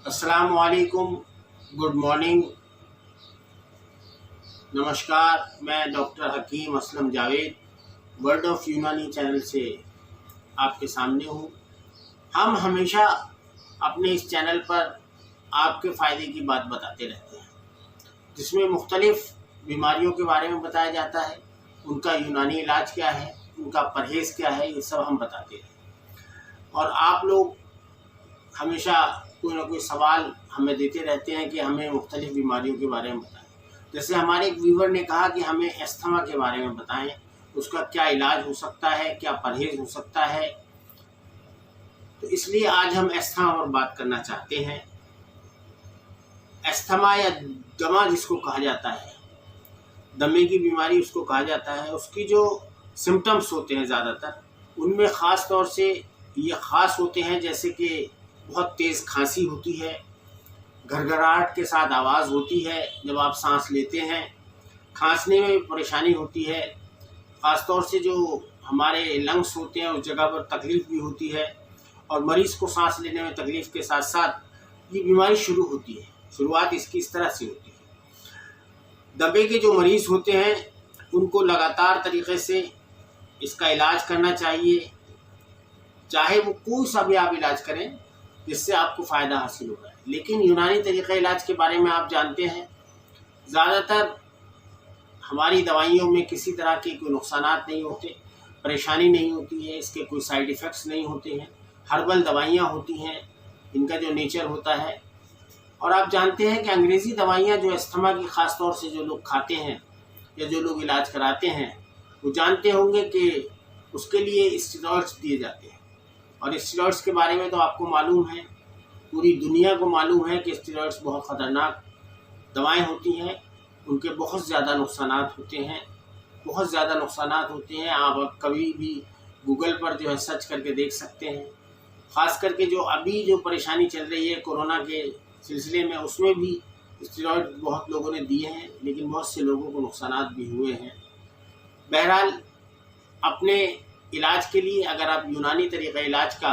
अस्सलाम वालेकुम, good morning, नमस्कार। मैं doctor Hakim Aslam Javed word of Unani channel से आपके सामने हूँ। हम हमेशा अपने इस चैनल पर आपके फ़ायदे की बात बताते रहते हैं, जिसमें मुख्तलिफ़ बीमारियों के बारे में बताया जाता है, उनका यूनानी इलाज क्या है, उनका परहेज़ क्या है, ये सब हम बताते हैं। और आप लोग हमेशा कोई ना कोई सवाल हमें देते रहते हैं कि हमें मुख्तलिफ़ बीमारियों के बारे में बताएं। जैसे हमारे एक व्यूवर ने कहा कि हमें अस्थमा के बारे में बताएं, उसका क्या इलाज हो सकता है, क्या परहेज़ हो सकता है। तो इसलिए आज हम अस्थमा पर बात करना चाहते हैं। अस्थमा या दमा जिसको कहा जाता है, दमे की बीमारी उसको कहा जाता है, उसकी जो सिम्टम्स होते हैं ज़्यादातर उनमें ख़ास तौर से ये ख़ास होते हैं, जैसे कि बहुत तेज़ खांसी होती है, घरघराहट के साथ आवाज़ होती है जब आप सांस लेते हैं, खांसने में परेशानी होती है, ख़ास तौर से जो हमारे लंग्स होते हैं उस जगह पर तकलीफ़ भी होती है, और मरीज़ को सांस लेने में तकलीफ़ के साथ साथ ये बीमारी शुरू होती है। शुरुआत इसकी इस तरह से होती है। दमे के जो मरीज़ होते हैं उनको लगातार तरीक़े से इसका इलाज करना चाहिए, चाहे वो कोई सा भी आप इलाज करें जिससे आपको फ़ायदा हासिल होगा। लेकिन यूनानी तरीक़ा इलाज के बारे में आप जानते हैं, ज़्यादातर हमारी दवाइयों में किसी तरह के कोई नुकसानात नहीं होते, परेशानी नहीं होती है, इसके कोई साइड इफ़ेक्ट्स नहीं होते हैं। हर्बल दवाइयाँ होती हैं, इनका जो नेचर होता है। और आप जानते हैं कि अंग्रेज़ी दवाइयाँ जो अस्थमा की ख़ास तौर से जो लोग खाते हैं या जो लोग इलाज कराते हैं, वो जानते होंगे कि उसके लिए स्टेरॉइड्स दिए जाते हैं। और स्टेरॉइड्स के बारे में तो आपको मालूम है, पूरी दुनिया को मालूम है कि स्टेरॉइड्स बहुत ख़तरनाक दवाएं होती हैं, उनके बहुत ज़्यादा नुकसानात होते हैं, बहुत ज़्यादा नुकसानात होते हैं। आप कभी भी गूगल पर जो है सर्च करके देख सकते हैं। ख़ास करके जो अभी जो परेशानी चल रही है कोरोना के सिलसिले में, उसमें भी स्टेरॉइड बहुत लोगों ने दिए हैं, लेकिन बहुत से लोगों को नुकसानात भी हुए हैं। बहरहाल, अपने इलाज के लिए अगर आप यूनानी तरीक़ा इलाज का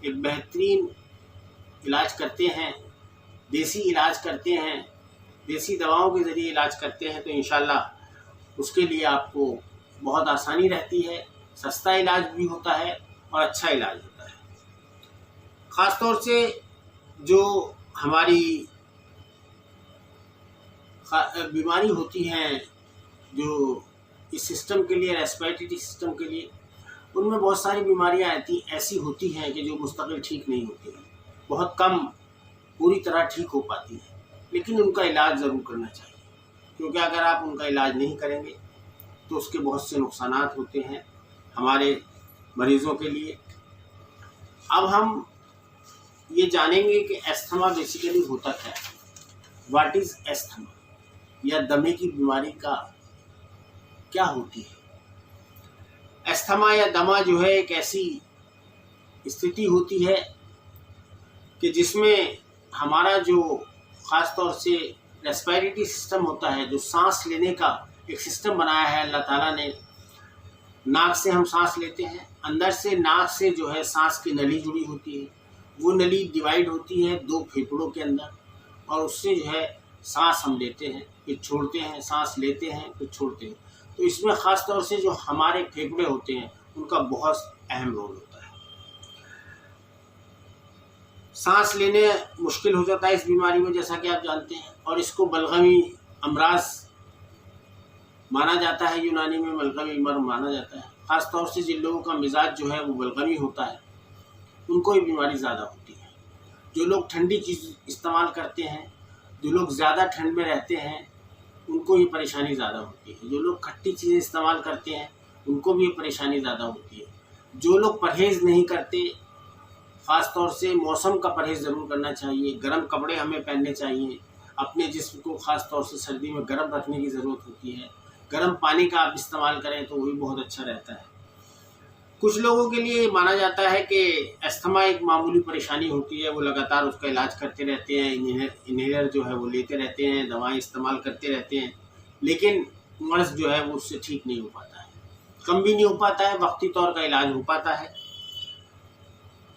एक बेहतरीन इलाज करते हैं, देसी इलाज करते हैं, देसी दवाओं के ज़रिए इलाज करते हैं, तो इंशाल्लाह उसके लिए आपको बहुत आसानी रहती है, सस्ता इलाज भी होता है और अच्छा इलाज होता है। ख़ास तौर से जो हमारी बीमारी होती हैं जो इस सिस्टम के लिए, रेस्पिरेटरी सिस्टम के लिए, उनमें बहुत सारी बीमारियां ऐसी होती हैं कि जो मुस्तकिल ठीक नहीं होती हैं, बहुत कम पूरी तरह ठीक हो पाती हैं, लेकिन उनका इलाज ज़रूर करना चाहिए, क्योंकि अगर आप उनका इलाज नहीं करेंगे तो उसके बहुत से नुकसानात होते हैं हमारे मरीज़ों के लिए। अब हम ये जानेंगे कि अस्थमा बेसिकली होता क्या है, व्हाट इज़ अस्थमा, या दमे की बीमारी का क्या होती है। अस्थमा या दमा जो है एक ऐसी स्थिति होती है कि जिसमें हमारा जो ख़ास तौर से रेस्पिरेटरी सिस्टम होता है, जो सांस लेने का एक सिस्टम बनाया है अल्लाह ताला ने, नाक से हम सांस लेते हैं, अंदर से नाक से जो है सांस की नली जुड़ी होती है, वो नली डिवाइड होती है दो फेफड़ों के अंदर, और उससे जो है सांस हम लेते हैं, फिर छोड़ते हैं, सांस लेते हैं, फिर छोड़ते हैं। तो इसमें ख़ास तौर से जो हमारे फेफड़े होते हैं उनका बहुत अहम रोल होता है। सांस लेने मुश्किल हो जाता है इस बीमारी में, जैसा कि आप जानते हैं, और इसको बलगमी अमराज माना जाता है, यूनानी में बलगमी मर्ज माना जाता है। ख़ास तौर से जिन लोगों का मिजाज जो है वो बलगमी होता है, उनको ये बीमारी ज़्यादा होती है। जो लोग ठंडी चीज़ इस्तेमाल करते हैं, जो लोग ज़्यादा ठंड में रहते हैं, उनको ये परेशानी ज़्यादा होती है। जो लोग खट्टी चीज़ें इस्तेमाल करते हैं, उनको भी ये परेशानी ज़्यादा होती है। जो लोग परहेज़ नहीं करते, ख़ास तौर से मौसम का परहेज़ ज़रूर करना चाहिए, गर्म कपड़े हमें पहनने चाहिए, अपने जिस्म को ख़ास तौर से सर्दी में गर्म रखने की ज़रूरत होती है। गर्म पानी का आप इस्तेमाल करें तो वो भी बहुत अच्छा रहता है। कुछ लोगों के लिए माना जाता है कि अस्थमा एक मामूली परेशानी होती है, वो लगातार उसका इलाज करते रहते हैं, इन्हेलर जो है वो लेते रहते हैं, दवाएं इस्तेमाल करते रहते हैं, लेकिन मर्ज़ जो है वो उससे ठीक नहीं हो पाता है, कम भी नहीं हो पाता है, वक्ती तौर का इलाज हो पाता है।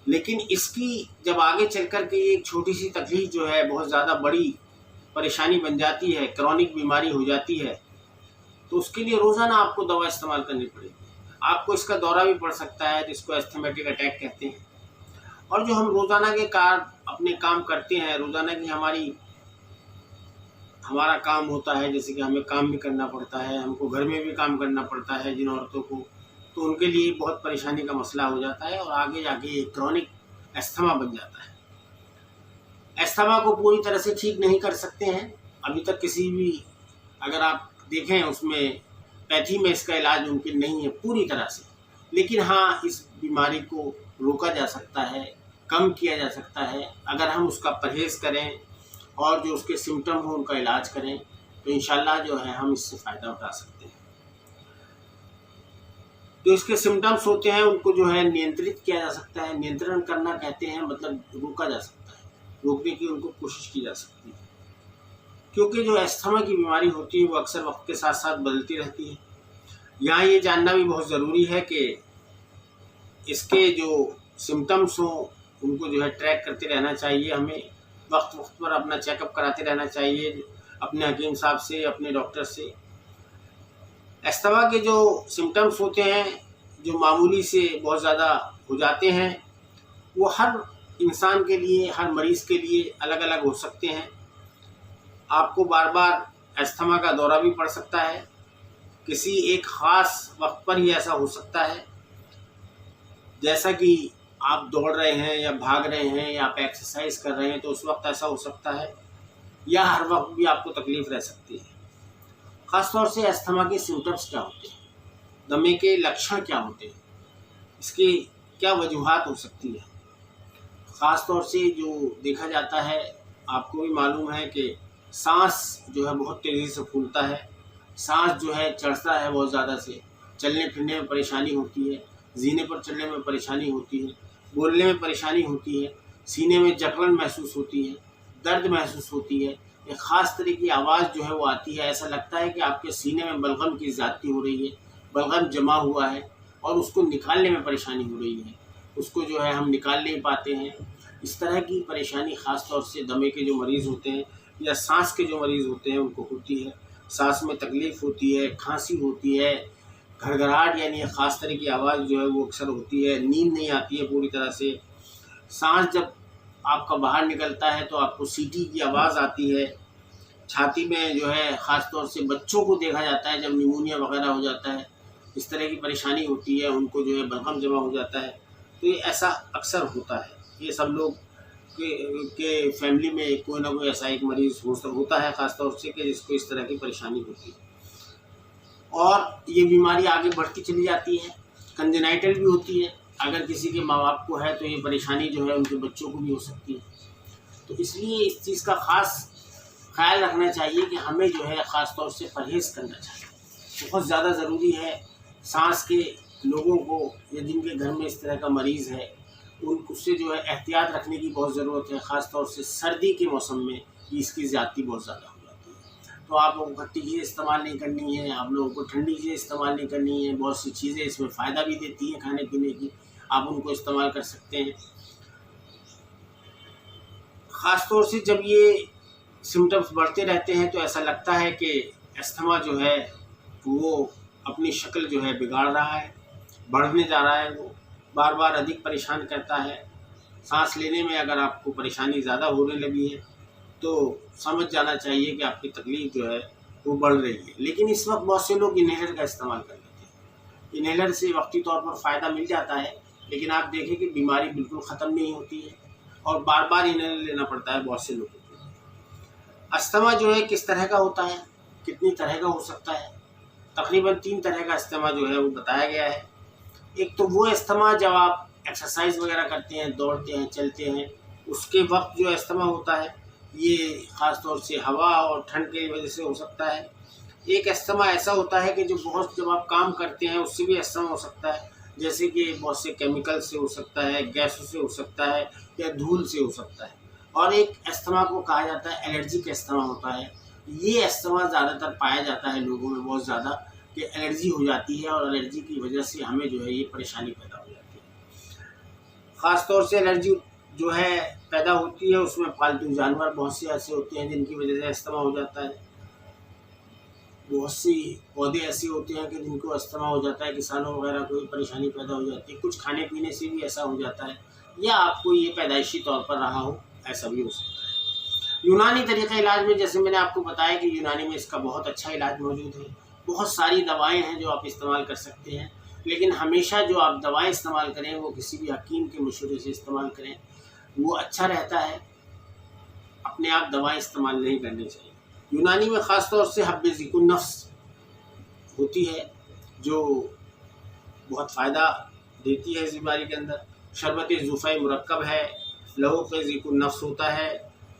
लेकिन इसकी जब आगे चल कर के एक छोटी सी तकलीफ जो है बहुत ज़्यादा बड़ी परेशानी बन जाती है, क्रॉनिक बीमारी हो जाती है, तो उसके लिए रोज़ाना आपको दवा इस्तेमाल करनी पड़ेगी। आपको इसका दौरा भी पड़ सकता है, जिसको एस्थमेटिक अटैक कहते हैं। और जो हम रोज़ाना के अपने काम करते हैं, रोज़ाना की हमारा काम होता है, जैसे कि हमें काम भी करना पड़ता है, हमको घर में भी काम करना पड़ता है जिन औरतों को, तो उनके लिए बहुत परेशानी का मसला हो जाता है और आगे जाके ये क्रॉनिक अस्थमा बन जाता है। अस्थमा को पूरी तरह से ठीक नहीं कर सकते हैं अभी तक किसी भी, अगर आप देखें उसमें पैथी में इसका इलाज मुमकिन नहीं है पूरी तरह से, लेकिन हाँ इस बीमारी को रोका जा सकता है, कम किया जा सकता है अगर हम उसका परहेज़ करें और जो उसके सिम्टम हो उनका इलाज करें, तो इंशाल्लाह जो है हम इससे फ़ायदा उठा सकते हैं। जो इसके सिम्टम्स होते हैं उनको जो है नियंत्रित किया जा सकता है। नियंत्रण करना कहते हैं मतलब रोका जा सकता है, रोकने की उनको कोशिश की जा सकती है, क्योंकि जो अस्थमा की बीमारी होती है वो अक्सर वक्त के साथ साथ बदलती रहती है। यहाँ ये जानना भी बहुत ज़रूरी है कि इसके जो सिम्टम्स हों उनको जो है ट्रैक करते रहना चाहिए, हमें वक्त वक्त पर अपना चेकअप कराते रहना चाहिए अपने हकीम साहब से, अपने डॉक्टर से। अस्थमा के जो सिम्टम्स होते हैं जो मामूली से बहुत ज़्यादा हो जाते हैं, वो हर इंसान के लिए, हर मरीज़ के लिए अलग अलग हो सकते हैं। आपको बार बार अस्थमा का दौरा भी पड़ सकता है, किसी एक ख़ास वक्त पर ही ऐसा हो सकता है, जैसा कि आप दौड़ रहे हैं या भाग रहे हैं या आप एक्सरसाइज कर रहे हैं तो उस वक्त ऐसा हो सकता है, या हर वक्त भी आपको तकलीफ़ रह सकती है। ख़ासतौर से अस्थमा के सिम्टम्स क्या होते हैं, दमे के लक्षण क्या होते हैं, इसकी क्या वजूहात हो सकती है। ख़ास तौर से जो देखा जाता है, आपको भी मालूम है कि सांस जो है बहुत तेज़ी से फूलता है, सांस जो है चढ़ता है बहुत ज़्यादा से, चलने फिरने में परेशानी होती है, जीने पर चढ़ने में परेशानी होती है, बोलने में परेशानी होती है, सीने में जकड़न महसूस होती है, दर्द महसूस होती है, एक ख़ास तरह की आवाज़ जो है वो आती है, ऐसा लगता है कि आपके सीने में बलगम की ज़्यादती हो रही है, बलगम जमा हुआ है और उसको निकालने में परेशानी हो रही है, उसको जो है हम निकाल नहीं पाते हैं। इस तरह की परेशानी ख़ास तौर से दमे के जो मरीज़ होते हैं या सांस के जो मरीज़ होते हैं उनको होती है। सांस में तकलीफ़ होती है, खांसी होती है, घड़घड़ाहट यानी ख़ास तरह की आवाज़ जो है वो अक्सर होती है, नींद नहीं आती है पूरी तरह से, सांस जब आपका बाहर निकलता है तो आपको सीटी की आवाज़ आती है, छाती में जो है ख़ास तौर से बच्चों को देखा जाता है जब निमोनिया वगैरह हो जाता है, इस तरह की परेशानी होती है, उनको जो है बलगम जमा हो जाता है। तो ये ऐसा अक्सर होता है, ये सब लोग के फैमिली में कोई ना कोई ऐसा एक मरीज़ होता है ख़ास तौर से कि जिसको इस तरह की परेशानी होती है और ये बीमारी आगे बढ़ती चली जाती है। कंजेनाइटल भी होती है, अगर किसी के माँ बाप को है तो ये परेशानी जो है उनके बच्चों को भी हो सकती है। तो इसलिए इस चीज़ का ख़ास ख्याल रखना चाहिए कि हमें जो है ख़ास तौर से परहेज़ करना चाहिए, बहुत ज़्यादा ज़रूरी है। सांस के लोगों को या जिनके घर में इस तरह का मरीज़ है उससे जो है एहतियात रखने की बहुत ज़रूरत है, ख़ास तौर से सर्दी के मौसम में इसकी ज़्यादती बहुत ज़्यादा हो जाती है। तो आप लोगों को खट्टी चीज़ें इस्तेमाल नहीं करनी है, आप लोगों को ठंडी चीज़ें इस्तेमाल नहीं करनी है, बहुत सी चीज़ें इसमें फ़ायदा भी देती हैं खाने पीने की, आप उनको इस्तेमाल कर सकते हैं। ख़ास तौर से जब ये सिम्टम्स बढ़ते रहते हैं तो ऐसा लगता है कि अस्थमा जो है वो अपनी शक्ल जो है बिगाड़ रहा है, बढ़ने जा रहा है, वो बार बार अधिक परेशान करता है। सांस लेने में अगर आपको परेशानी ज़्यादा होने लगी है तो समझ जाना चाहिए कि आपकी तकलीफ़ जो है वो बढ़ रही है। लेकिन इस वक्त बहुत से लोग इन्हेलर का इस्तेमाल कर लेते हैं, इन्हेलर से वक्ती तौर पर फ़ायदा मिल जाता है, लेकिन आप देखें कि बीमारी बिल्कुल ख़त्म नहीं होती है और बार बार इन्हेलर लेना पड़ता है बहुत से लोगों को। अस्थमा जो है किस तरह का होता है, कितनी तरह का हो सकता है, तकरीबन 3 तरह का अस्थमा जो है वो बताया गया है। एक तो वो अस्थमा जब आप एक्सरसाइज वगैरह करते हैं, दौड़ते हैं, चलते हैं, उसके वक्त जो अस्थमा होता है ये ख़ास तौर से हवा और ठंड की वजह से हो सकता है। एक अस्थमा ऐसा होता है कि जो बहुत जब आप काम करते हैं उससे भी अस्थमा हो सकता है, जैसे कि बहुत से केमिकल से हो सकता है, गैसों से हो सकता है या धूल से हो सकता है। और एक अस्थमा को कहा जाता है एलर्जिक अस्थमा होता है। ये अस्थमा ज़्यादातर पाया जाता है लोगों में बहुत ज़्यादा कि एलर्जी हो जाती है और एलर्जी की वजह से हमें जो है ये परेशानी पैदा हो जाती है। ख़ास तौर से एलर्जी जो है पैदा होती है, उसमें पालतू जानवर बहुत से ऐसे होते हैं जिनकी वजह से अस्थमा हो जाता है। बहुत सी पौधे ऐसे होते हैं कि जिनको अस्थमा हो जाता है, किसानों वगैरह को परेशानी पैदा हो जाती है। कुछ खाने पीने से भी ऐसा हो जाता है, या आपको ये पैदाइशी तौर पर रहा हो, ऐसा भी हो सकता है। यूनानी तरीक़ा इलाज में जैसे मैंने आपको बताया कि यूनानी में इसका बहुत अच्छा इलाज मौजूद है। बहुत सारी दवाएं हैं जो आप इस्तेमाल कर सकते हैं, लेकिन हमेशा जो आप दवाएं इस्तेमाल करें वो किसी भी हकीम के मशवरे से इस्तेमाल करें, वो अच्छा रहता है। अपने आप दवाएं इस्तेमाल नहीं करनी चाहिए। यूनानी में ख़ास तौर से हब्बे ज़िकुन नफ्स होती है जो बहुत फ़ायदा देती है इस बीमारी के अंदर। शरबत ज़ुफ़ै मुरक्कब है, लहू के ज़िकुन नफ्स होता है,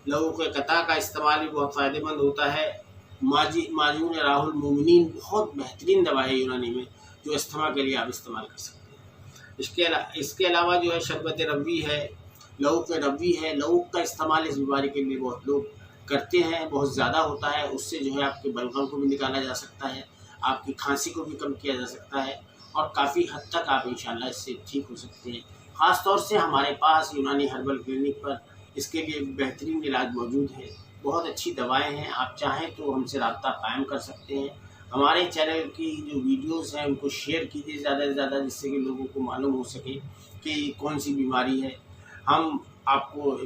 लहू के कता का इस्तेमाल भी बहुत फ़ायदेमंद होता है। माजून राहुल मोमिनीन बहुत बेहतरीन दवा है यूनानी में, जो अस्थमा के लिए आप इस्तेमाल कर सकते हैं। इसके अलावा जो है शरबत रब्वी है, लहू के रब्वी है। लहू का इस्तेमाल इस बीमारी के लिए बहुत लोग करते हैं, बहुत ज़्यादा होता है। उससे जो है आपके बलगम को भी निकाला जा सकता है, आपकी खांसी को भी कम किया जा सकता है, और काफ़ी हद तक आप इंशाल्लाह इससे ठीक हो सकते हैं। ख़ास तौर से हमारे पास यूनानी हर्बल क्लिनिक पर इसके लिए बेहतरीन इलाज मौजूद है। बहुत अच्छी दवाएं हैं, आप चाहें तो हमसे रब्ता कायम कर सकते हैं। हमारे चैनल की जो वीडियोस हैं उनको शेयर कीजिए ज़्यादा से ज़्यादा, जिससे कि लोगों को मालूम हो सके कि कौन सी बीमारी है। हम आपको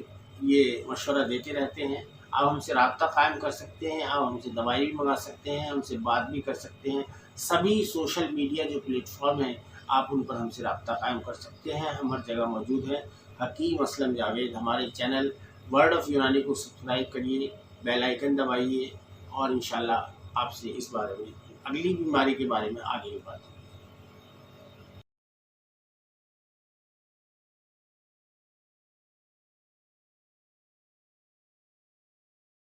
ये मशवरा देते रहते हैं। आप हमसे रब्ता कायम कर सकते हैं, आप हमसे दवाई भी मंगा सकते हैं, हमसे बात भी कर सकते हैं। सभी सोशल मीडिया जो प्लेटफॉर्म हैं आप उन पर हमसे रब्ता कायम कर सकते हैं, हम हर जगह मौजूद हैं। हकीम असलम जावेद। हमारे चैनल वर्ड ऑफ यूनानी को सब्सक्राइब करिए, बेल आइकन दबाइए, और इंशाल्लाह आपसे इस बारे में, अगली बीमारी के बारे में आगे भी बात